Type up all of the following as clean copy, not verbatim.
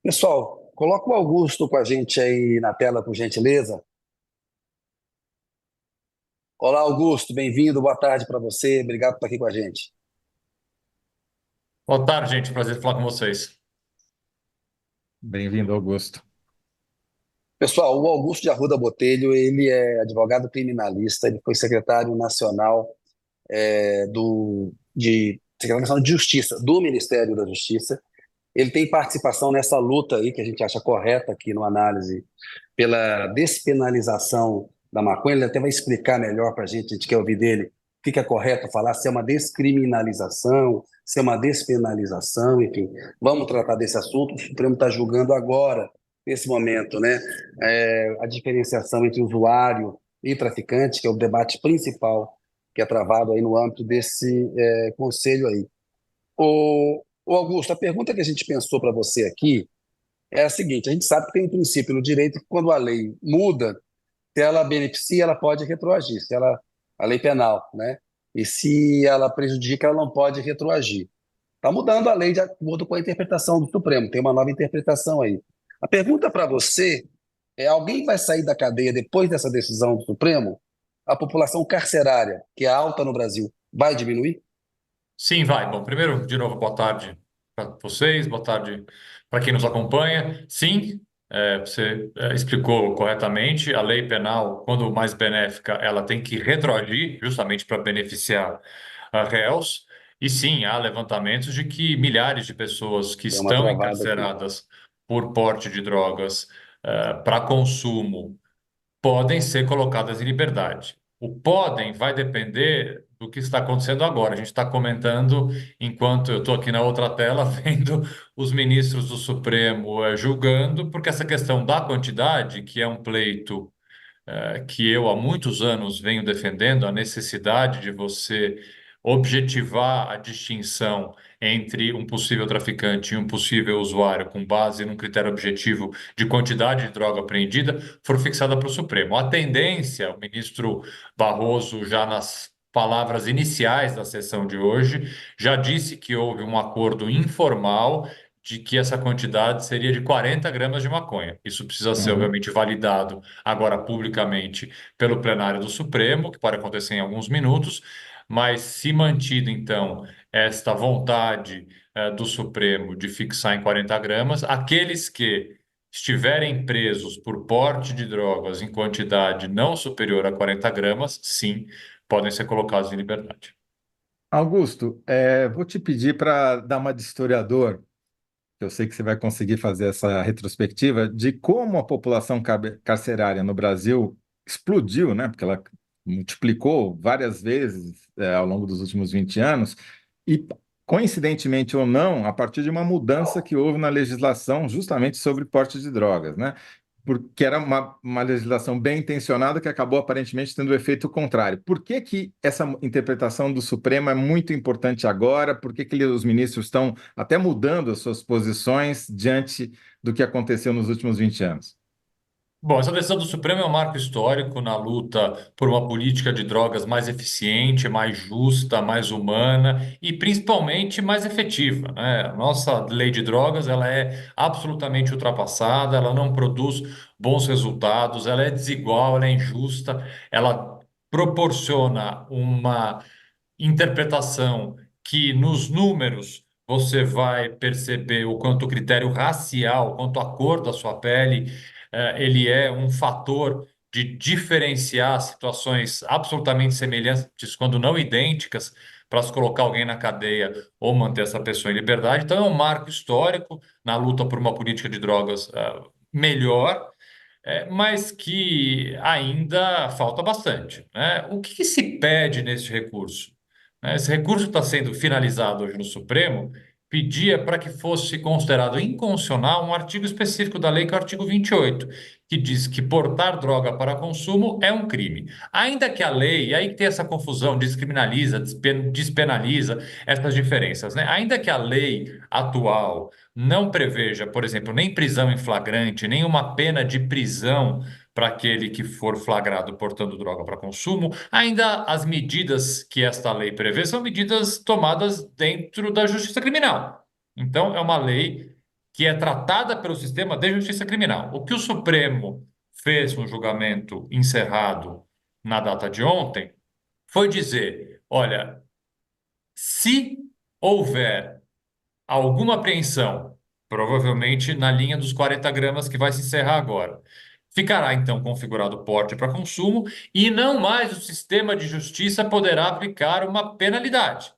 Pessoal, coloca o Augusto com a gente aí na tela, por gentileza. Olá, Augusto, bem-vindo, boa tarde para você, obrigado por estar aqui com a gente. Boa tarde, gente. Prazer em falar com vocês. Bem-vindo, Augusto. Pessoal, o Augusto de Arruda Botelho, ele é advogado criminalista, ele foi secretário nacional secretário nacional de Justiça, do Ministério da Justiça. Ele tem participação nessa luta aí, que a gente acha correta aqui no análise, pela despenalização da maconha. Ele até vai explicar melhor para a gente quer ouvir dele o que é correto falar, se é uma descriminalização, se é uma despenalização, enfim. Vamos tratar desse assunto. O Supremo está julgando agora, nesse momento, né, a diferenciação entre usuário e traficante, que é o debate principal que é travado aí no âmbito desse conselho aí. O Augusto, a pergunta que a gente pensou para você aqui é a seguinte: a gente sabe que tem um princípio no direito que quando a lei muda, se ela beneficia, ela pode retroagir, se ela, a lei penal, né? E se ela prejudica, ela não pode retroagir. Está mudando a lei de acordo com a interpretação do Supremo, tem uma nova interpretação aí. A pergunta para você é: alguém vai sair da cadeia depois dessa decisão do Supremo? A população carcerária, que é alta no Brasil, vai diminuir? Sim, vai. Bom, primeiro, de novo, boa tarde para vocês, boa tarde para quem nos acompanha. Sim, você explicou corretamente. A lei penal, quando mais benéfica, ela tem que retroagir, justamente para beneficiar réus. E sim, há levantamentos de que milhares de pessoas que Deu uma estão travada aqui. encarceradas por porte de drogas para consumo podem ser colocadas em liberdade. O podem vai depender do que está acontecendo agora. A gente está comentando enquanto eu estou aqui na outra tela vendo os ministros do Supremo julgando, porque essa questão da quantidade, que é um pleito que eu há muitos anos venho defendendo, a necessidade de você objetivar a distinção entre um possível traficante e um possível usuário com base num critério objetivo de quantidade de droga apreendida, for fixada para o Supremo. A tendência, o ministro Barroso, já nas palavras iniciais da sessão de hoje, já disse que houve um acordo informal de que essa quantidade seria de 40 gramas de maconha. Isso precisa ser, Uhum. obviamente, obviamente, validado agora publicamente pelo plenário do Supremo, que pode acontecer em alguns minutos, mas se mantida, então, esta vontade do Supremo de fixar em 40 gramas, aqueles que estiverem presos por porte de drogas em quantidade não superior a 40 gramas, sim, podem ser colocados em liberdade. Augusto, vou te pedir para dar uma de historiador, que eu sei que você vai conseguir fazer essa retrospectiva, de como a população carcerária no Brasil explodiu, né? Porque ela multiplicou várias vezes, ao longo dos últimos 20 anos, e, coincidentemente ou não, a partir de uma mudança que houve na legislação justamente sobre porte de drogas, né? Porque era uma legislação bem intencionada que acabou aparentemente tendo o efeito contrário. Por que que essa interpretação do Supremo é muito importante agora? Por que que os ministros estão até mudando as suas posições diante do que aconteceu nos últimos 20 anos? Bom, essa decisão do Supremo é um marco histórico na luta por uma política de drogas mais eficiente, mais justa, mais humana e principalmente mais efetiva, né? A nossa lei de drogas, ela é absolutamente ultrapassada, ela não produz bons resultados, ela é desigual, ela é injusta, ela proporciona uma interpretação que nos números você vai perceber o quanto o critério racial, quanto a cor da sua pele, ele é um fator de diferenciar situações absolutamente semelhantes, quando não idênticas, para se colocar alguém na cadeia ou manter essa pessoa em liberdade. Então, é um marco histórico na luta por uma política de drogas melhor, mas que ainda falta bastante, né? O que se pede nesse recurso? Né? Esse recurso está sendo finalizado hoje no Supremo, pedia para que fosse considerado inconstitucional um artigo específico da lei, que é o artigo 28, que diz que portar droga para consumo é um crime. Ainda que a lei, e aí tem essa confusão, descriminaliza, despenaliza essas diferenças, né? Ainda que a lei atual não preveja, por exemplo, nem prisão em flagrante, nem uma pena de prisão para aquele que for flagrado portando droga para consumo, ainda as medidas que esta lei prevê são medidas tomadas dentro da justiça criminal. Então, é uma lei que é tratada pelo sistema de justiça criminal. O que o Supremo fez no julgamento encerrado na data de ontem foi dizer: olha, se houver alguma apreensão, provavelmente na linha dos 40 gramas que vai se encerrar agora, ficará então configurado o porte para consumo e não mais o sistema de justiça poderá aplicar uma penalidade.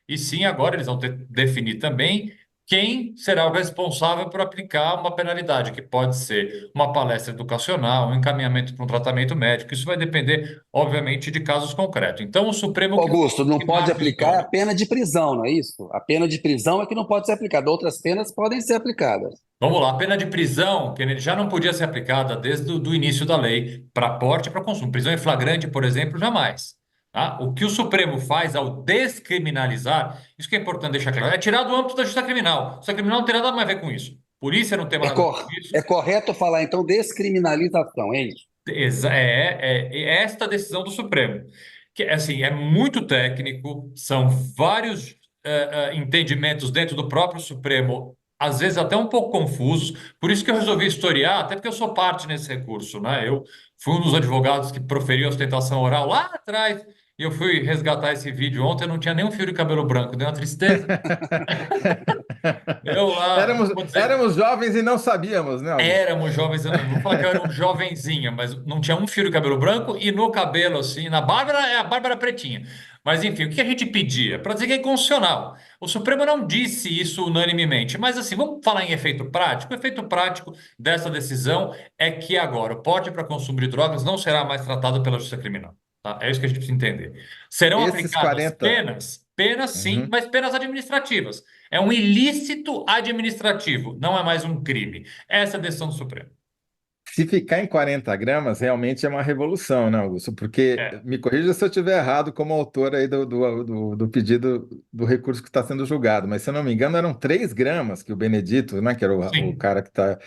E sim, agora eles vão definir também quem será o responsável por aplicar uma penalidade, que pode ser uma palestra educacional, um encaminhamento para um tratamento médico. Isso vai depender, obviamente, de casos concretos. Então, o Supremo criou Augusto, não um pode marco aplicar a histórico. pena de prisão, não é isso? A pena de prisão é que não pode ser aplicada. Outras penas podem ser aplicadas. Vamos lá, a pena de prisão, que já não podia ser aplicada desde o do início da lei para porte e para consumo. Prisão em flagrante, por exemplo, jamais. Tá? O que o Supremo faz ao descriminalizar, isso que é importante deixar claro, é tirar do âmbito da justiça criminal. A justiça criminal não tem nada mais a ver com isso. Polícia não tem É, nada a ver com isso. é correto falar, então, descriminalização, é isso? É esta decisão do Supremo, que assim, é muito técnico, são vários entendimentos dentro do próprio Supremo, às vezes até um pouco confusos, por isso que eu resolvi historiar, até porque eu sou parte nesse recurso, né? Eu fui um dos advogados que proferiu a ostentação oral lá atrás, e eu fui resgatar esse vídeo ontem, não tinha nenhum fio de cabelo branco, deu uma tristeza. Eu lá, Éramos, vou dizer, éramos jovens e não sabíamos, né, Augusto? éramos jovens, eu não vou falar que eu era um jovenzinha, mas não tinha um fio de cabelo branco e no cabelo, assim, na Bárbara é a Bárbara pretinha. Mas enfim, o que a gente pedia? Para dizer que é inconstitucional. O Supremo não disse isso unanimemente, mas assim, vamos falar em efeito prático. O efeito prático dessa decisão é que agora o porte para consumo de drogas não será mais tratado pela Justiça Criminal. Tá? É isso que a gente precisa entender. Serão Esses aplicadas 40. penas sim, Uhum. mas penas administrativas. É um ilícito administrativo, não é mais um crime. Essa é a decisão do Supremo. Se ficar em 40 gramas, realmente é uma revolução, né, Augusto? Porque, É, me corrija se eu estiver errado como autor aí do pedido do recurso que está sendo julgado, mas se eu não me engano eram 3 gramas que o Benedito, né, que era o sim, cara que está...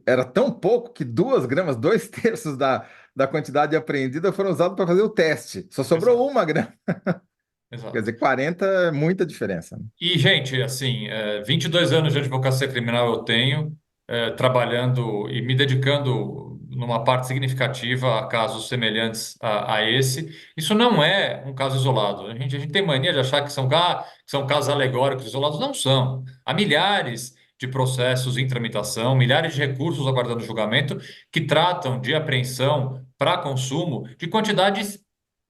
Era tão pouco que 2 gramas, 2/3 da quantidade apreendida foram usados para fazer o teste. Só sobrou exato, 1 grama. Quer exato. dizer, 40 é muita diferença, né? E, gente, assim, 22 anos de advocacia criminal eu tenho, trabalhando e me dedicando numa parte significativa a casos semelhantes a esse. Isso não é um caso isolado. A gente tem mania de achar que são casos alegóricos isolados. Não são. Há milhares de processos em tramitação, milhares de recursos aguardando julgamento que tratam de apreensão para consumo de quantidades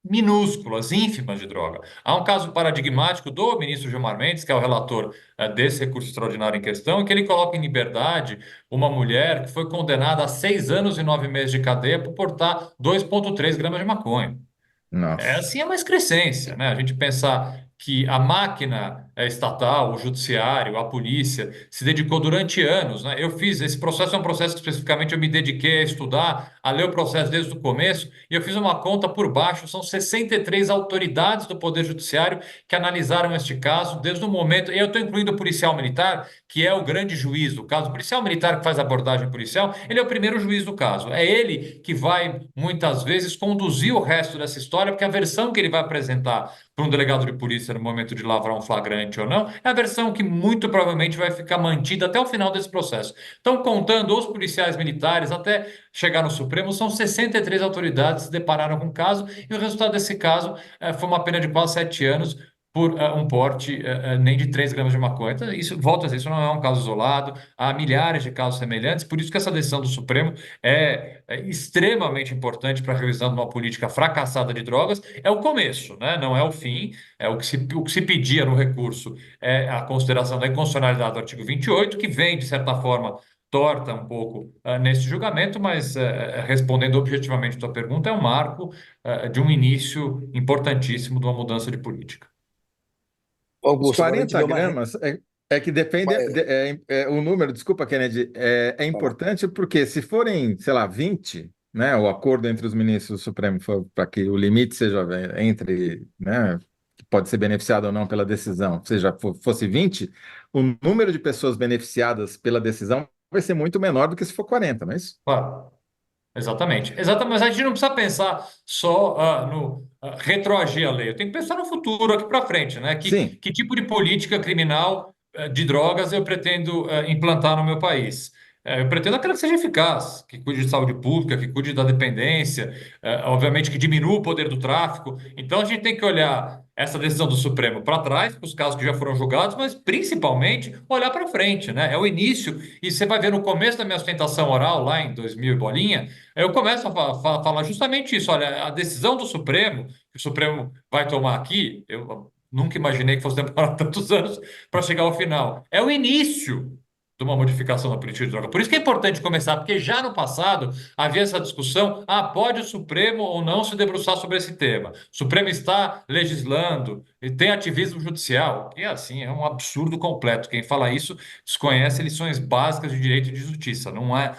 minúsculas, ínfimas de droga. Há um caso paradigmático do ministro Gilmar Mendes, que é o relator desse recurso extraordinário em questão, em que ele coloca em liberdade uma mulher que foi condenada a 6 anos e 9 meses de cadeia por portar 2,3 gramas de maconha. É Nossa. assim, é uma excrescência, né? A gente pensar que a máquina estatal, o judiciário, a polícia, se dedicou durante anos, né? Eu fiz, esse processo é um processo que especificamente eu me dediquei a estudar, a ler o processo desde o começo, e eu fiz uma conta por baixo, são 63 autoridades do Poder Judiciário que analisaram este caso desde o momento, e eu estou incluindo o policial militar, que é o grande juiz do caso. O policial militar que faz a abordagem policial, ele é o primeiro juiz do caso. É ele que vai, muitas vezes, conduzir o resto dessa história, porque a versão que ele vai apresentar para um delegado de polícia no momento de lavrar um flagrante ou não, é a versão que muito provavelmente vai ficar mantida até o final desse processo. Então, contando os policiais militares até chegar no Supremo, são 63 autoridades que se depararam com o caso, e o resultado desse caso foi uma pena de quase 7 anos por um porte nem de 3 gramas de maconha. Então, isso, volto a dizer, isso não é um caso isolado, há milhares de casos semelhantes, por isso que essa decisão do Supremo é extremamente importante para a revisão de uma política fracassada de drogas. É o começo, né? Não é o fim. O que se pedia no recurso é a consideração da inconstitucionalidade do artigo 28, que vem, de certa forma, torta um pouco nesse julgamento, mas respondendo objetivamente a tua pergunta, é um marco de um início importantíssimo de uma mudança de política. Os Augusto, agora a gente 40 vê uma. gramas é que depende, o número, desculpa, Kennedy, é importante porque se forem, sei lá, 20, né, o acordo entre os ministros do Supremo for para que o limite seja entre, né, que pode ser beneficiado ou não pela decisão, seja, fosse 20, o número de pessoas beneficiadas pela decisão vai ser muito menor do que se for 40, não é isso? Claro. Exatamente. Exatamente. Mas a gente não precisa pensar só no retroagir a lei. Eu tenho que pensar no futuro, aqui para frente, né? Que, Sim, que tipo de política criminal de drogas eu pretendo implantar no meu país? Eu pretendo aquela que seja eficaz, que cuide de saúde pública, que cuide da dependência, obviamente que diminua o poder do tráfico. Então a gente tem que olhar essa decisão do Supremo para trás, para os casos que já foram julgados, mas principalmente olhar para frente, né? É o início, e você vai ver no começo da minha sustentação oral, lá em 2000 e bolinha, eu começo a falar justamente isso. Olha, a decisão do Supremo, que o Supremo vai tomar aqui, eu nunca imaginei que fosse demorar tantos anos para chegar ao final. É o início de uma modificação da política de droga. Por isso que é importante começar, porque já no passado havia essa discussão: pode o Supremo ou não se debruçar sobre esse tema? O Supremo está legislando e tem ativismo judicial, e assim é um absurdo completo. Quem fala isso desconhece lições básicas de direito e de justiça. Não é,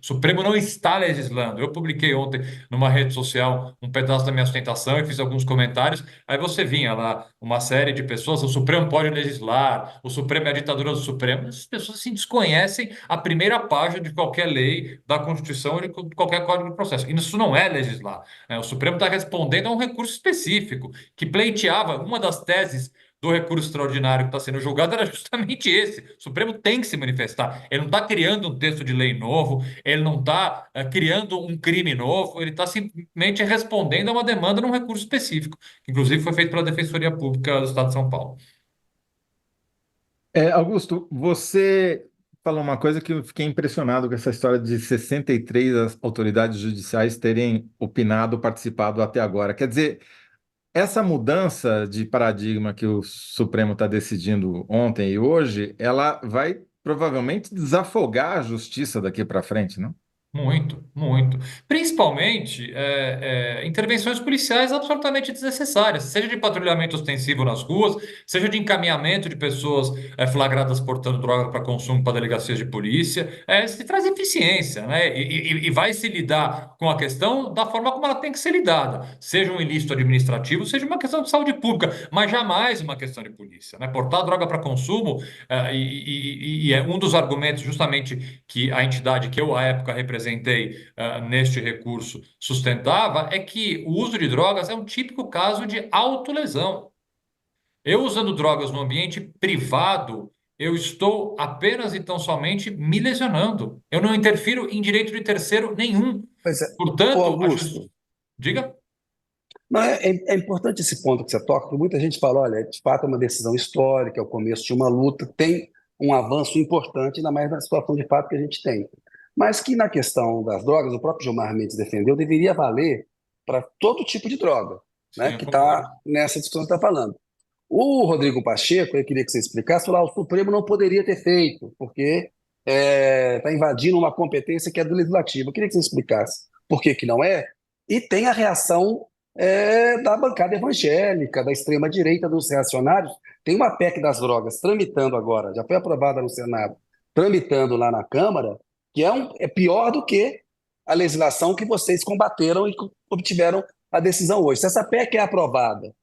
Supremo não está legislando. Eu publiquei ontem numa rede social um pedaço da minha sustentação e fiz alguns comentários. Aí você vinha lá, uma série de pessoas: o Supremo pode legislar, o Supremo é a ditadura do Supremo. Essas pessoas assim desconhecem a primeira página de qualquer lei da Constituição ou de qualquer código de processo. E isso não é legislar, né? O Supremo está respondendo a um recurso específico que pleiteava. Uma das teses do recurso extraordinário que está sendo julgado era justamente esse. O Supremo tem que se manifestar. Ele não está criando um texto de lei novo, ele não está criando um crime novo, ele está simplesmente respondendo a uma demanda num recurso específico, que inclusive foi feito pela Defensoria Pública do Estado de São Paulo. Augusto, você falou uma coisa que eu fiquei impressionado com essa história de 63 as autoridades judiciais terem opinado, participado até agora. Quer dizer, essa mudança de paradigma que o Supremo está decidindo ontem e hoje, ela vai provavelmente desafogar a justiça daqui para frente, não? Muito, muito. Principalmente intervenções policiais absolutamente desnecessárias, seja de patrulhamento ostensivo nas ruas, seja de encaminhamento de pessoas flagradas portando droga para consumo para delegacias de polícia. Se traz eficiência, né? E vai se lidar com a questão da forma como ela tem que ser lidada, seja um ilícito administrativo, seja uma questão de saúde pública, mas jamais uma questão de polícia, né? Portar droga para consumo, e é um dos argumentos justamente que a entidade que eu, à época, representei neste recurso sustentava, é que o uso de drogas é um típico caso de autolesão. Eu usando drogas no ambiente privado, eu estou apenas e tão somente me lesionando. Eu não interfiro em direito de terceiro nenhum. Pois é. Ô, Portanto, a justiça. Augusto, Diga. não, é importante esse ponto que você toca, porque muita gente fala, olha, de fato é uma decisão histórica, é o começo de uma luta, tem um avanço importante, ainda mais na situação de fato que a gente tem. Mas que na questão das drogas, o próprio Gilmar Mendes defendeu, deveria valer para todo tipo de droga, Sim, né, eu que está concordo. nessa discussão que está falando. O Rodrigo Pacheco, eu queria que você explicasse, falou, o Supremo não poderia ter feito, porque está invadindo uma competência que é do Legislativo. Eu queria que você explicasse por que que não é, e tem a reação da bancada evangélica, da extrema-direita, dos reacionários. Tem uma PEC das drogas tramitando agora, já foi aprovada no Senado, tramitando lá na Câmara, que é pior do que a legislação que vocês combateram e obtiveram a decisão hoje. Se essa PEC é aprovada,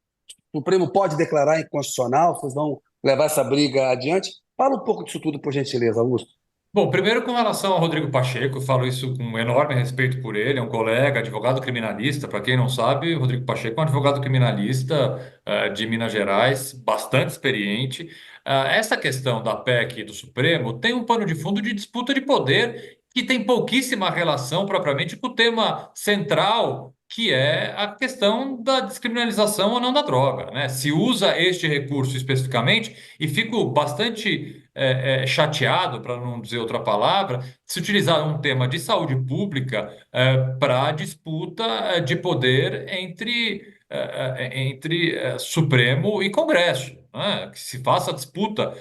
o Supremo pode declarar inconstitucional, vocês vão levar essa briga adiante? Fala um pouco disso tudo, por gentileza, Augusto. Bom, primeiro com relação ao Rodrigo Pacheco, eu falo isso com um enorme respeito por ele, é um colega, advogado criminalista. Para quem não sabe, o Rodrigo Pacheco é um advogado criminalista de Minas Gerais, bastante experiente. Essa questão da PEC e do Supremo tem um pano de fundo de disputa de poder que tem pouquíssima relação propriamente com o tema central, que é a questão da descriminalização ou não da droga, né? Se usa este recurso especificamente, e fico bastante chateado, para não dizer outra palavra, se utilizar um tema de saúde pública para disputa de poder entre Supremo e Congresso, né? Que se faça a disputa,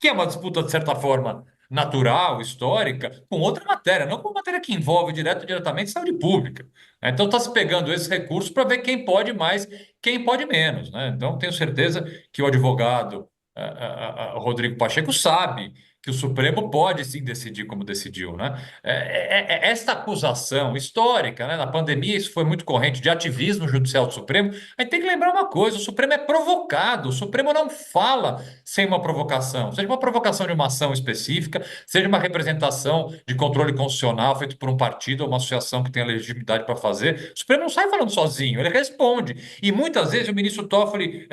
que é uma disputa, de certa forma, natural, histórica, com outra matéria, não com matéria que envolve direto ou diretamente saúde pública, né? Então está se pegando esse recurso para ver quem pode mais, quem pode menos, né? Então tenho certeza que o advogado Rodrigo Pacheco sabe que o Supremo pode sim decidir como decidiu, né? Esta acusação histórica, né? Na pandemia isso foi muito corrente de ativismo judicial do Supremo. A gente tem que lembrar uma coisa: o Supremo é provocado, o Supremo não fala sem uma provocação, seja uma provocação de uma ação específica, seja uma representação de controle constitucional feito por um partido ou uma associação que tem a legitimidade para fazer. O Supremo não sai falando sozinho, ele responde. E muitas vezes o ministro Toffoli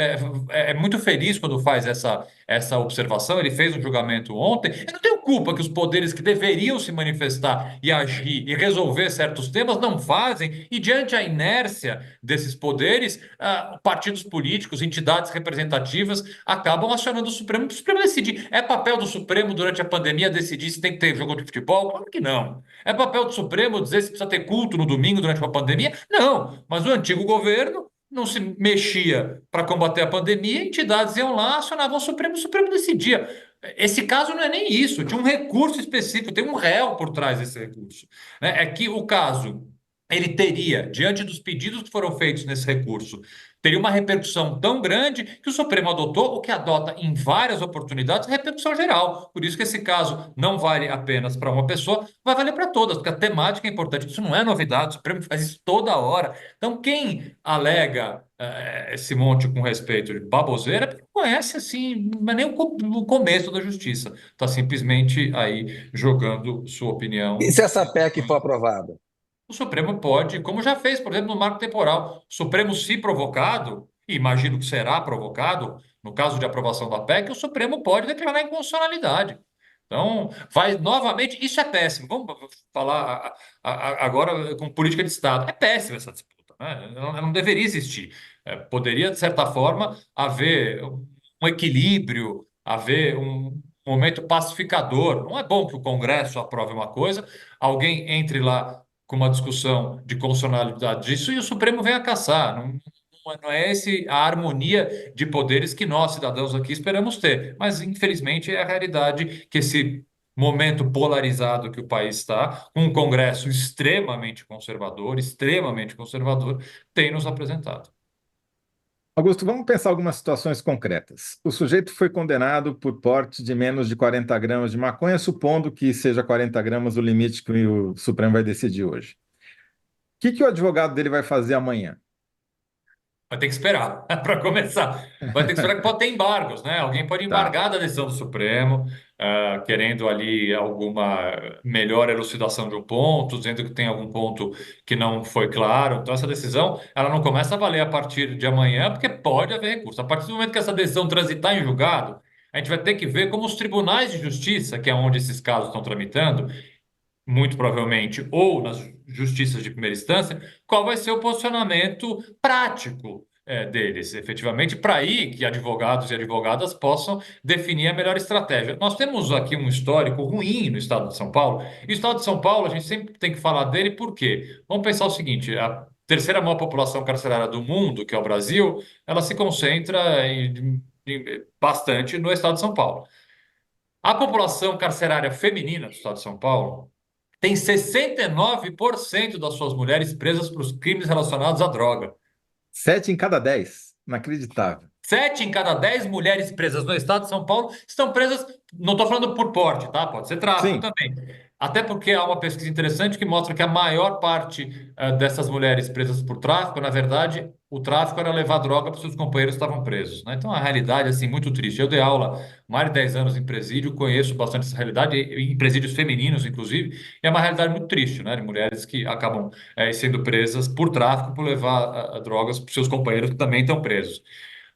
é muito feliz quando faz essa observação. Ele fez um julgamento ontem. Eu não tenho culpa que os poderes que deveriam se manifestar e agir e resolver certos temas não fazem, e diante a inércia desses poderes, partidos políticos, entidades representativas acabam acionando o Supremo para o Supremo decidir. É papel do Supremo durante a pandemia decidir se tem que ter jogo de futebol? Claro que não. É papel do Supremo dizer se precisa ter culto no domingo durante uma pandemia? Não. Mas o antigo governo não se mexia para combater a pandemia, entidades iam lá, acionavam o Supremo decidia. Esse caso não é nem isso, tinha um recurso específico, tem um réu por trás desse recurso, né? É que o caso, ele teria, diante dos pedidos que foram feitos nesse recurso, teria uma repercussão tão grande que o Supremo adotou o que adota em várias oportunidades, repercussão geral. Por isso que esse caso não vale apenas para uma pessoa, vai valer para todas, porque a temática é importante. Isso não é novidade, o Supremo faz isso toda hora. Então, quem alega esse monte com respeito de baboseira, porque conhece assim, mas nem o começo da justiça. Está simplesmente aí jogando sua E opinião. se essa PEC for aprovada? O Supremo pode, como já fez, por exemplo, no marco temporal. O Supremo, se provocado, e imagino que será provocado, no caso de aprovação da PEC, o Supremo pode declarar inconstitucionalidade. Então, vai novamente, isso é péssimo. Vamos falar agora com política de Estado. É péssima essa disputa, né? Ela não deveria existir. Poderia, de certa forma, haver um equilíbrio, haver um momento pacificador. Não é bom que o Congresso aprove uma coisa, alguém entre lá com uma discussão de constitucionalidade disso e o Supremo venha caçar. Não é esse a harmonia de poderes que nós, cidadãos aqui, esperamos ter. Mas, infelizmente, é a realidade que esse momento polarizado que o país está, com um Congresso extremamente conservador, tem nos apresentado. Augusto, vamos pensar algumas situações concretas. O sujeito foi condenado por porte de menos de 40 gramas de maconha, supondo que seja 40 gramas o limite que o Supremo vai decidir hoje. O que o advogado dele vai fazer amanhã? Vai ter que esperar, para começar. Vai ter que esperar que pode ter embargos, né? Alguém pode Tá. embargar da decisão do Supremo, querendo ali alguma melhor elucidação de um ponto, dizendo que tem algum ponto que não foi claro. Então, essa decisão, ela não começa a valer a partir de amanhã, porque pode haver recurso. A partir do momento que essa decisão transitar em julgado, a gente vai ter que ver como os tribunais de justiça, que é onde esses casos estão tramitando, muito provavelmente, ou nas justiças de primeira instância, qual vai ser o posicionamento prático deles, efetivamente, para aí que advogados e advogadas possam definir a melhor estratégia. Nós temos aqui um histórico ruim no estado de São Paulo, e o estado de São Paulo, a gente sempre tem que falar dele, por quê? Vamos pensar o seguinte: a terceira maior população carcerária do mundo, que é o Brasil, ela se concentra bastante no estado de São Paulo. A população carcerária feminina do estado de São Paulo tem 69% das suas mulheres presas por crimes relacionados à droga. 7 em cada 10. Inacreditável. 7 em cada 10 mulheres presas no estado de São Paulo estão presas, não estou falando por porte, tá? Pode ser tráfico Sim. também. Até porque há uma pesquisa interessante que mostra que a maior parte dessas mulheres presas por tráfico, na verdade, o tráfico era levar droga para os seus companheiros que estavam presos, né? Então, a realidade, assim, muito triste. Eu dei aula mais de 10 anos em presídio, conheço bastante essa realidade, em presídios femininos, inclusive, e é uma realidade muito triste, né? De mulheres que acabam sendo presas por tráfico, por levar drogas para os seus companheiros que também estão presos.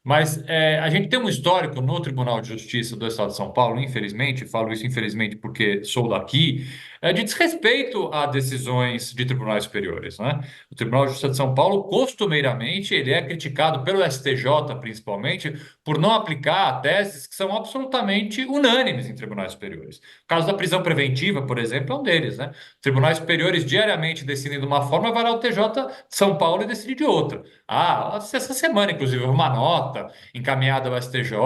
Mas a gente tem um histórico no Tribunal de Justiça do Estado de São Paulo, infelizmente, falo isso infelizmente porque sou daqui, de desrespeito a decisões de tribunais superiores, né? O Tribunal de Justiça de São Paulo, costumeiramente, ele é criticado pelo STJ, principalmente, por não aplicar teses que são absolutamente unânimes em tribunais superiores. O caso da prisão preventiva, por exemplo, é um deles, né? Tribunais superiores diariamente decidem de uma forma, vai lá o TJ de São Paulo e decide de outra. Essa semana, inclusive, houve uma nota encaminhada ao STJ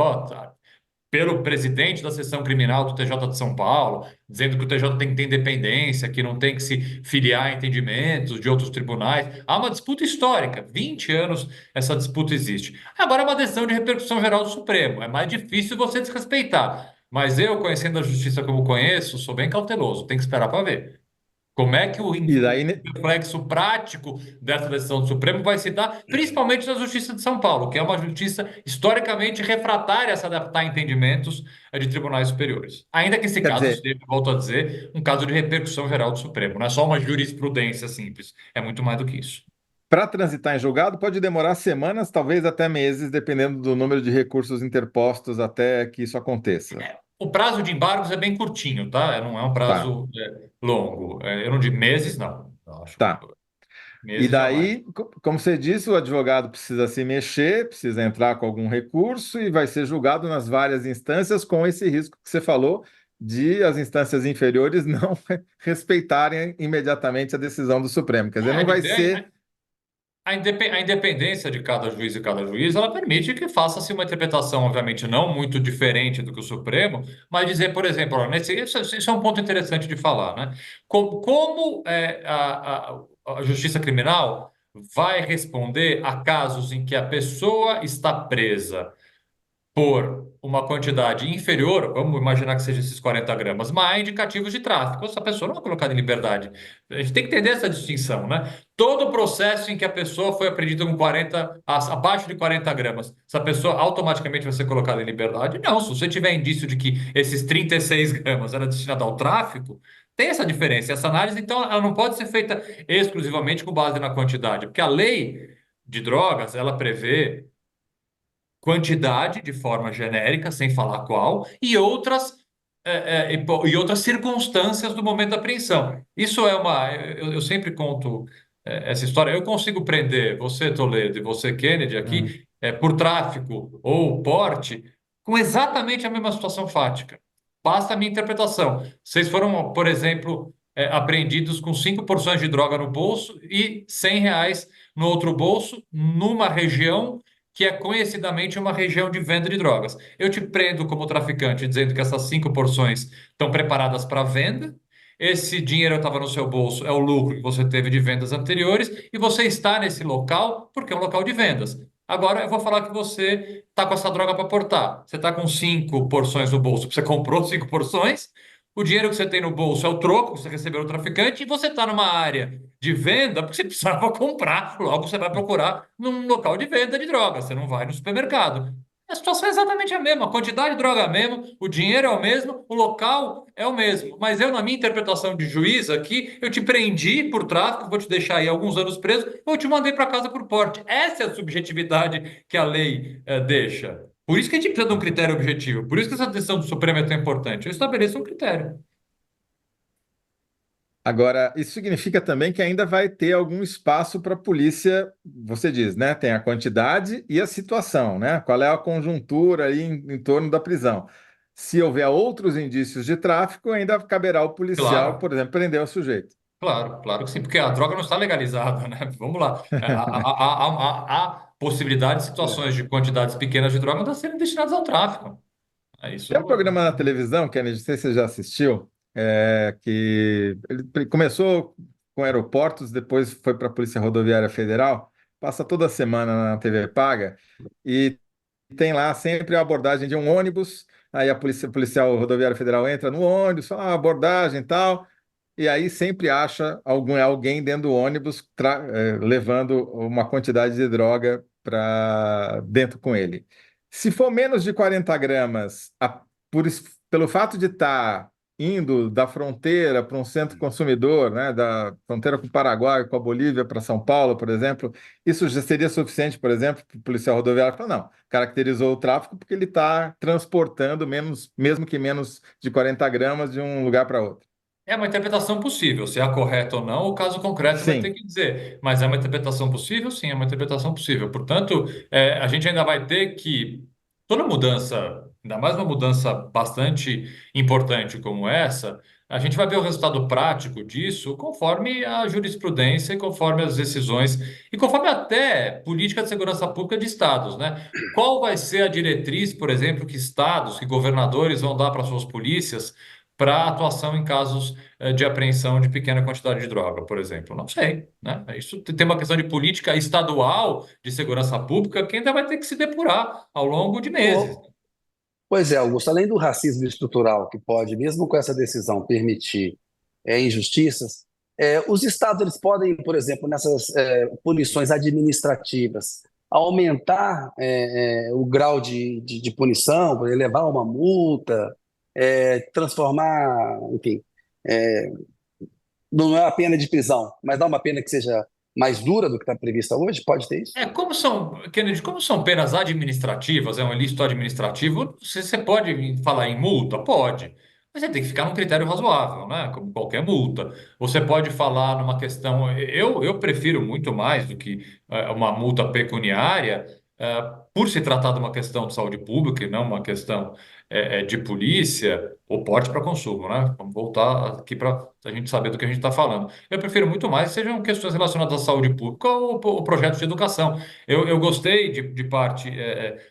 pelo presidente da seção criminal do TJ de São Paulo, dizendo que o TJ tem que ter independência, que não tem que se filiar a entendimentos de outros tribunais. Há uma disputa histórica, 20 anos essa disputa existe. Agora é uma decisão de repercussão geral do Supremo, é mais difícil você desrespeitar. Mas eu, conhecendo a justiça como conheço, sou bem cauteloso, tem que esperar para ver. Como é que E o daí, reflexo prático dessa decisão do Supremo vai se dar, principalmente na Justiça de São Paulo, que é uma justiça historicamente refratária a se adaptar a entendimentos de tribunais superiores. Ainda que esse quer caso dizer, seja, volto a dizer, um caso de repercussão geral do Supremo, não é só uma jurisprudência simples, é muito mais do que isso. para transitar em julgado pode demorar semanas, talvez até meses, dependendo do número de recursos interpostos até que isso aconteça. O prazo de embargos é bem curtinho, tá? Não é um Tá, prazo longo. Eu não digo meses, não. Eu acho tá. E meses jamais. daí, como você disse, o advogado precisa se mexer, precisa entrar com algum recurso e vai ser julgado nas várias instâncias, com esse risco que você falou de as instâncias inferiores não respeitarem imediatamente a decisão do Supremo. Quer dizer, É, não de vai ter, ser. a independência de cada juiz e cada juiz, ela permite que faça-se uma interpretação, obviamente, não muito diferente do que o Supremo, mas dizer, por exemplo, ó, isso é um ponto interessante de falar, né? A justiça criminal vai responder a casos em que a pessoa está presa por uma quantidade inferior, vamos imaginar que seja esses 40 gramas, mas há indicativos de tráfico. Essa pessoa não é colocada em liberdade. A gente tem que entender essa distinção, né? Todo o processo em que a pessoa foi apreendida com 40, abaixo de 40 gramas, essa pessoa automaticamente vai ser colocada em liberdade? Não, se você tiver indício de que esses 36 gramas era destinado ao tráfico, tem essa diferença. Essa análise, então, ela não pode ser feita exclusivamente com base na quantidade, porque a lei de drogas, ela prevê quantidade de forma genérica, sem falar qual, e outras circunstâncias do momento da apreensão. Isso é uma. Eu sempre conto essa história. Eu consigo prender você, Toledo, e você, Kennedy, Hum, aqui, por tráfico ou porte, com exatamente a mesma situação fática. Basta a minha interpretação. Vocês foram, por exemplo, apreendidos com 5 porções de droga no bolso e R$ 100 no outro bolso, numa região que é conhecidamente uma região de venda de drogas. Eu te prendo como traficante, dizendo que essas 5 porções estão preparadas para venda. Esse dinheiro estava no seu bolso, é o lucro que você teve de vendas anteriores, e você está nesse local porque é um local de vendas. Agora eu vou falar que você está com essa droga para portar. Você está com 5 porções no bolso. Você comprou 5 porções. O dinheiro que você tem no bolso é o troco que você recebeu do traficante, e você está numa área de venda porque você precisava comprar. Logo você vai procurar num local de venda de drogas. Você não vai no supermercado. A situação é exatamente a mesma. A quantidade de droga é a mesma, o dinheiro é o mesmo, o local é o mesmo. Mas eu, na minha interpretação de juiz aqui, eu te preendi por tráfico, vou te deixar aí alguns anos preso, ou te mandei para casa por porte. Essa é a subjetividade que a lei deixa. Por isso que a gente precisa de um critério objetivo. Por isso que essa decisão do Supremo é tão importante. Eu estabeleço um critério. Agora, isso significa também que ainda vai ter algum espaço para a polícia, você diz, né? Tem a quantidade e a situação, né? Qual é a conjuntura aí em torno da prisão? Se houver outros indícios de tráfico, ainda caberá ao policial, Claro. por exemplo, prender o sujeito. Claro, claro que sim, porque a droga não está legalizada, né? Vamos lá. Há possibilidade de situações de quantidades pequenas de droga não serem destinadas ao tráfico. É isso. Tem um programa na televisão, Kennedy, não sei se você já assistiu, que ele começou com aeroportos, depois foi para a Polícia Rodoviária Federal, passa toda semana na TV paga, e tem lá sempre a abordagem de um ônibus, aí a polícia, o policial rodoviário federal entra no ônibus, fala abordagem e tal, e aí sempre acha alguém dentro do ônibus levando uma quantidade de droga para dentro com ele. Se for menos de 40 gramas, pelo fato de estar indo da fronteira para um centro consumidor, né, da fronteira com o Paraguai, com a Bolívia para São Paulo, por exemplo, isso já seria suficiente, por exemplo, para o policial rodoviário falar, não, caracterizou o tráfico porque ele está transportando menos, mesmo que menos de 40 gramas de um lugar para outro. É uma interpretação possível. Se é a correta ou não, o caso concreto vai ter Sim, que dizer. Mas é uma interpretação possível? Sim, é uma interpretação possível. Portanto, a gente ainda vai ter que. Toda mudança, ainda mais uma mudança bastante importante como essa, a gente vai ver o resultado prático disso conforme a jurisprudência e conforme as decisões e conforme até política de segurança pública de estados, né? Qual vai ser a diretriz, por exemplo, que estados, que governadores vão dar para suas polícias para atuação em casos de apreensão de pequena quantidade de droga, por exemplo? Não sei, né? Isso tem uma questão de política estadual de segurança pública que ainda vai ter que se depurar ao longo de meses. Pois é, Augusto, além do racismo estrutural, que pode, mesmo com essa decisão, permitir injustiças, os estados eles podem, por exemplo, nessas punições administrativas, aumentar o grau de punição, elevar uma multa, transformar, enfim, é, não é a pena de prisão, mas dar uma pena que seja mais dura do que está prevista hoje, pode ter isso? Como são, Kennedy, como são penas administrativas, é um ilícito administrativo, você pode falar em multa? Pode. Mas você tem que ficar num critério razoável, né? Como qualquer multa. Você pode falar numa questão. Eu prefiro muito mais do que uma multa pecuniária, por se tratar de uma questão de saúde pública e não uma questão de polícia ou porte para consumo, né? Vamos voltar aqui para a gente saber do que a gente está falando. Eu prefiro muito mais que sejam questões relacionadas à saúde pública ou o projeto de educação. Eu gostei de parte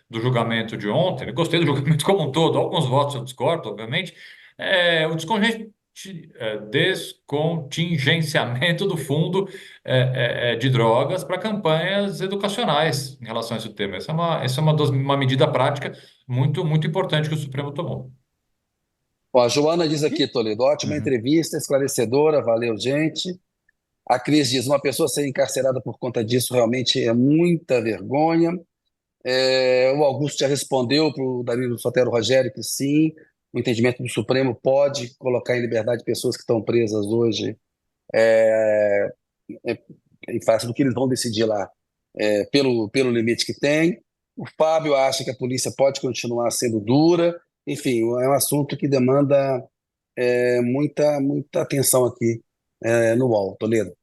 do julgamento de ontem, eu gostei do julgamento como um todo, alguns votos eu discordo, obviamente. O descontingenciamento do fundo de drogas para campanhas educacionais em relação a esse tema. Essa é uma medida prática muito, muito importante que o Supremo tomou. Ó, a Joana diz aqui, E- Toledo, ótima Uhum. entrevista, esclarecedora, valeu, gente. A Cris diz, uma pessoa ser encarcerada por conta disso realmente é muita vergonha. O Augusto já respondeu para o Danilo Sotero Rogério que sim, o entendimento do Supremo pode colocar em liberdade pessoas que estão presas hoje, é, em face do que eles vão decidir lá, pelo limite que tem. O Fábio acha que a polícia pode continuar sendo dura. Enfim, é um assunto que demanda muita atenção aqui no UOL. Toledo, O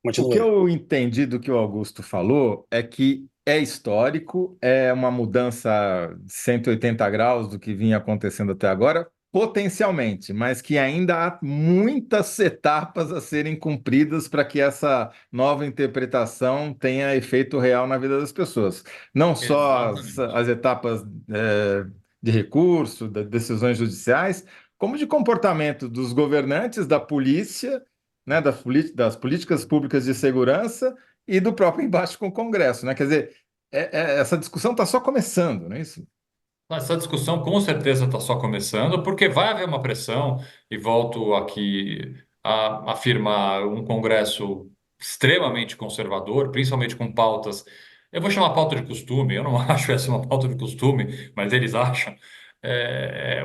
continua que aí. eu entendi do que o Augusto falou é que é histórico, é uma mudança de 180 graus do que vinha acontecendo até agora, potencialmente, mas que ainda há muitas etapas a serem cumpridas para que essa nova interpretação tenha efeito real na vida das pessoas. Não só as Exatamente. etapas, de recurso, das decisões judiciais, como de comportamento dos governantes, da polícia, né, das políticas públicas de segurança e do próprio embate com o Congresso, né? Quer dizer, essa discussão está só começando, não é isso? Essa discussão com certeza está só começando, porque vai haver uma pressão, e volto aqui a afirmar um Congresso extremamente conservador, principalmente com pautas. Eu vou chamar pauta de costume, eu não acho essa uma pauta de costume, mas eles acham.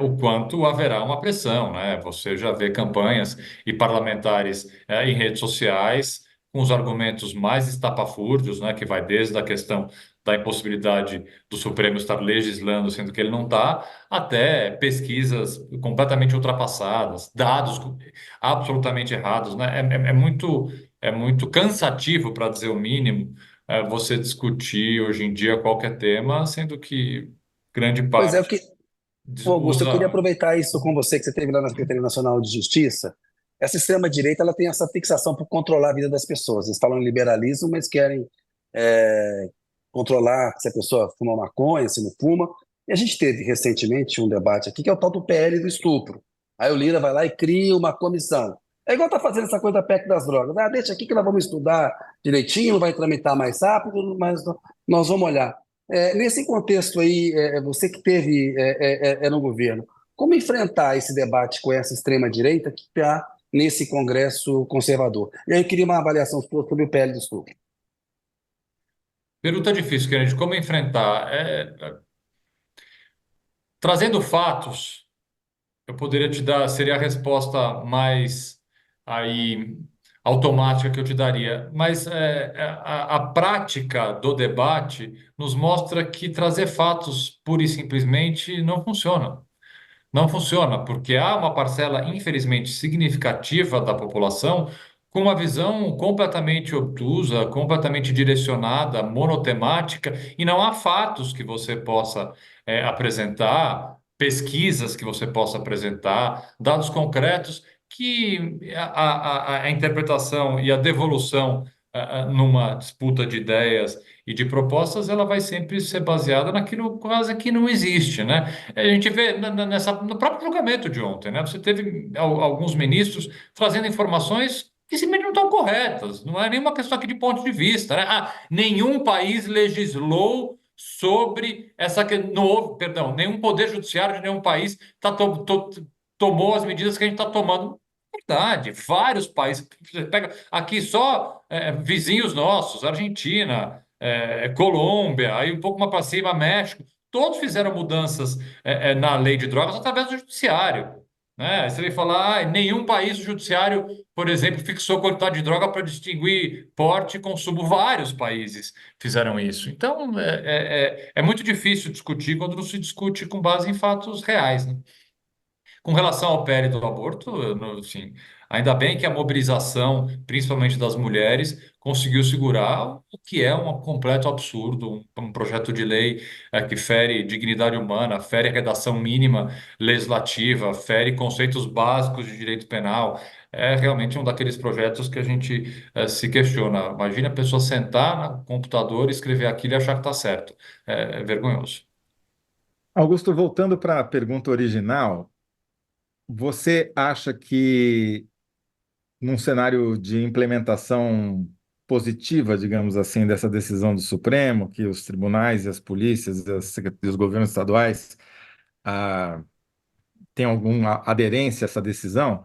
O quanto haverá uma pressão, né? Você já vê campanhas e parlamentares em redes sociais com os argumentos mais estapafúrdios, né? Que vai desde a questão da impossibilidade do Supremo estar legislando, sendo que ele não está, até pesquisas completamente ultrapassadas, dados absolutamente errados, né? É muito cansativo, para dizer o mínimo, você discutir hoje em dia qualquer tema, sendo que grande Pois é, parte Augusto, eu queria usa. aproveitar isso com você, que você teve lá na Secretaria Nacional de Justiça. Essa extrema-direita ela tem essa fixação por controlar a vida das pessoas. Eles falam em liberalismo, mas querem controlar se a pessoa fuma maconha, se não fuma. E a gente teve recentemente um debate aqui, que é o tal do PL do estupro. Aí o Lira vai lá e cria uma comissão. É igual tá fazendo essa coisa da PEC das drogas. Ah, deixa aqui que nós vamos estudar direitinho, vai tramitar mais rápido, mas nós vamos olhar. Nesse contexto aí, você que teve no governo, como enfrentar esse debate com essa extrema-direita que está nesse Congresso conservador? E aí eu queria uma avaliação sua sobre o PL do Estupro. Pergunta difícil, Kennedy, como enfrentar? Trazendo fatos. Eu poderia te dar, seria a resposta mais aí automática que eu te daria. Mas a prática do debate nos mostra que trazer fatos pura e simplesmente não funciona. Não funciona, porque há uma parcela, infelizmente, significativa da população com uma visão completamente obtusa, completamente direcionada, monotemática, e não há fatos que você possa apresentar, pesquisas que você possa apresentar, dados concretos que a interpretação e a devolução numa disputa de ideias e de propostas, ela vai sempre ser baseada naquilo quase que não existe, né? A gente vê no próprio julgamento de ontem, né? Você teve alguns ministros trazendo informações que simplesmente não estão corretas. Não é nenhuma questão aqui de ponto de vista, né? Nenhum país legislou sobre não houve, perdão, nenhum poder judiciário de nenhum país tomou as medidas que a gente está tomando. Verdade, vários países. Você pega aqui só vizinhos nossos, Argentina, Colômbia, aí um pouco mais para cima, México, todos fizeram mudanças na lei de drogas através do judiciário. Né? Aí você vai falar, nenhum país o judiciário, por exemplo, fixou quantidade de droga para distinguir porte e consumo. Vários países fizeram isso. Então, é muito difícil discutir quando não se discute com base em fatos reais, né? Com relação ao périto do aborto, assim, ainda bem que a mobilização, principalmente das mulheres, conseguiu segurar o que é um completo absurdo, um projeto de lei que fere dignidade humana, fere a redação mínima legislativa, fere conceitos básicos de direito penal. É realmente um daqueles projetos que a gente se questiona. Imagina a pessoa sentar no computador, escrever aquilo e achar que está certo. É vergonhoso. Augusto, voltando para a pergunta original, você acha que num cenário de implementação positiva, digamos assim, dessa decisão do Supremo, que os tribunais e as polícias e os governos estaduais ah, têm alguma aderência a essa decisão,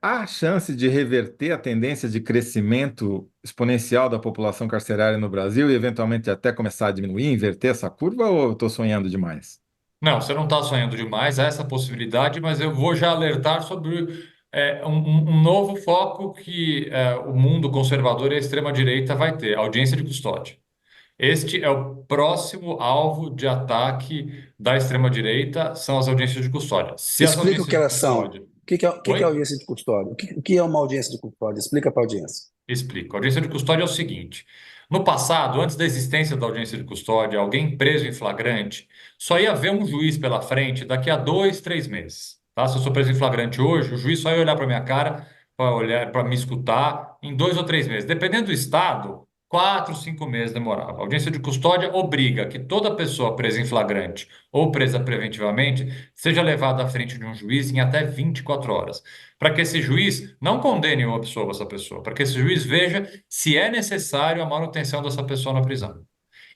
há chance de reverter a tendência de crescimento exponencial da população carcerária no Brasil e, eventualmente, até começar a diminuir, inverter essa curva, ou eu estou sonhando demais? Não, você não está sonhando demais, há essa possibilidade, mas eu vou já alertar sobre um novo foco que o mundo conservador e a extrema-direita vai ter, audiência de custódia. Este é o próximo alvo de ataque da extrema-direita, são as audiências de custódia. Se as Explica o audiências que de elas são. custódia... O que é Oi? audiência de custódia? O que é uma audiência de custódia? Explica para a audiência. Explico. A audiência de custódia é o seguinte: no passado, antes da existência da audiência de custódia, alguém preso em flagrante só ia ver um juiz pela frente daqui a 2, 3 meses. Tá? Se eu sou preso em flagrante hoje, o juiz só ia olhar para minha cara, para olhar, para me escutar em 2 ou 3 meses. Dependendo do estado, 4, 5 meses demorava. A audiência de custódia obriga que toda pessoa presa em flagrante ou presa preventivamente seja levada à frente de um juiz em até 24 horas para que esse juiz não condene ou absolva essa pessoa, para que esse juiz veja se é necessário a manutenção dessa pessoa na prisão.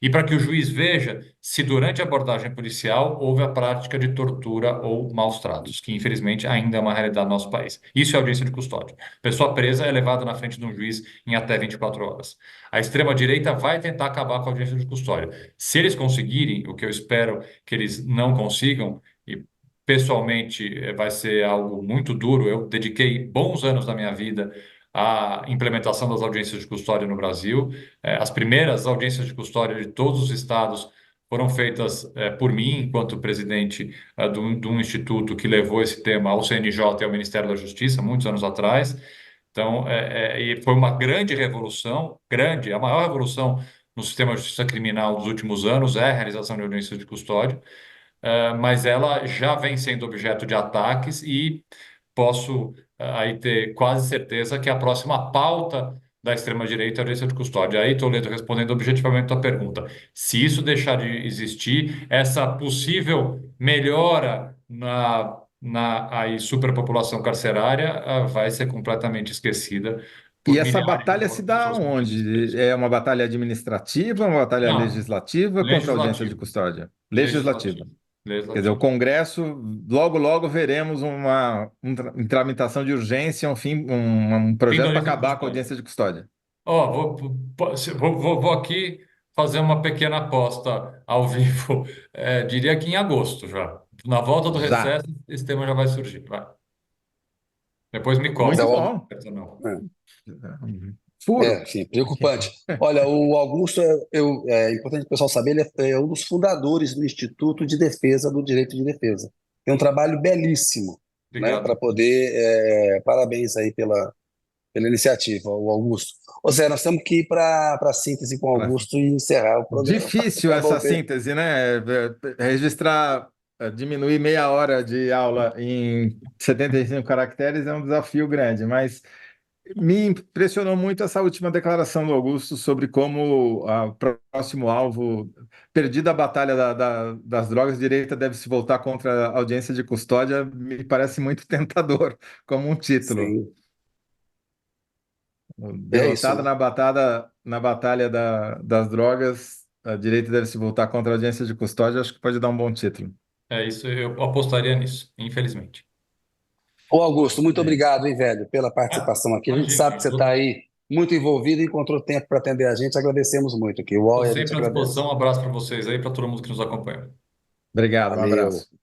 E para que o juiz veja se durante a abordagem policial houve a prática de tortura ou maus tratos, que infelizmente ainda é uma realidade no nosso país. Isso é audiência de custódia. Pessoa presa é levada na frente de um juiz em até 24 horas. A extrema-direita vai tentar acabar com a audiência de custódia. Se eles conseguirem, o que eu espero que eles não consigam, e pessoalmente vai ser algo muito duro, eu dediquei bons anos da minha vida à implementação das audiências de custódia no Brasil. As primeiras audiências de custódia de todos os estados foram feitas por mim, enquanto presidente de um instituto que levou esse tema ao CNJ e ao Ministério da Justiça, muitos anos atrás. Então, e foi uma grande revolução, grande, a maior revolução no sistema de justiça criminal dos últimos anos é a realização de audiências de custódia, mas ela já vem sendo objeto de ataques e posso aí ter quase certeza que a próxima pauta da extrema-direita é a audiência de custódia. Aí, Toledo, respondendo objetivamente a tua pergunta, se isso deixar de existir, essa possível melhora na aí, superpopulação carcerária vai ser completamente esquecida E por essa milhares de batalha se dá pessoas que vão ser onde? presas. É uma batalha administrativa, uma batalha Não, legislativa contra a audiência de legislativo, custódia? Legislativa. legislativo, Quer dizer, o legislativo. Congresso, logo, logo veremos em tramitação de urgência um Fim da projeto para audiência de acabar com a custódia. audiência de custódia. Ó, vou aqui fazer uma pequena aposta ao vivo. Diria que em agosto já. Na volta do Já. recesso, esse tema já vai surgir. Vai. Depois me Mas é Muito cobra. o, bom. é, Furo. sim, preocupante. Olha, o Augusto, é importante o pessoal saber, ele é um dos fundadores do Instituto de Defesa do Direito de Defesa. Tem um trabalho belíssimo, né, para Obrigado. poder. Parabéns aí pela iniciativa, o Augusto. Ô Zé, nós temos que ir para a síntese com o Augusto e encerrar o programa. Difícil Já essa voltei. síntese, né? Registrar, diminuir meia hora de aula em 75 caracteres é um desafio grande, mas me impressionou muito essa última declaração do Augusto sobre como o próximo alvo, perdida a batalha das drogas, a direita deve se voltar contra a audiência de custódia, me parece muito tentador como um título. Sim, é isso, Derrotada né? na batalha das drogas, a direita deve se voltar contra a audiência de custódia, acho que pode dar um bom título. É isso, eu apostaria nisso, infelizmente. Ô Augusto, muito Bem. obrigado, hein, velho, pela Ah, participação aqui. A gente imagina, sabe que você está aí muito envolvido e encontrou tempo para atender a gente. Agradecemos muito aqui. O estou UOL, a gente sempre à agradece. disposição. Um abraço para vocês aí, para todo mundo que nos acompanha. Obrigado, um Valeu. abraço.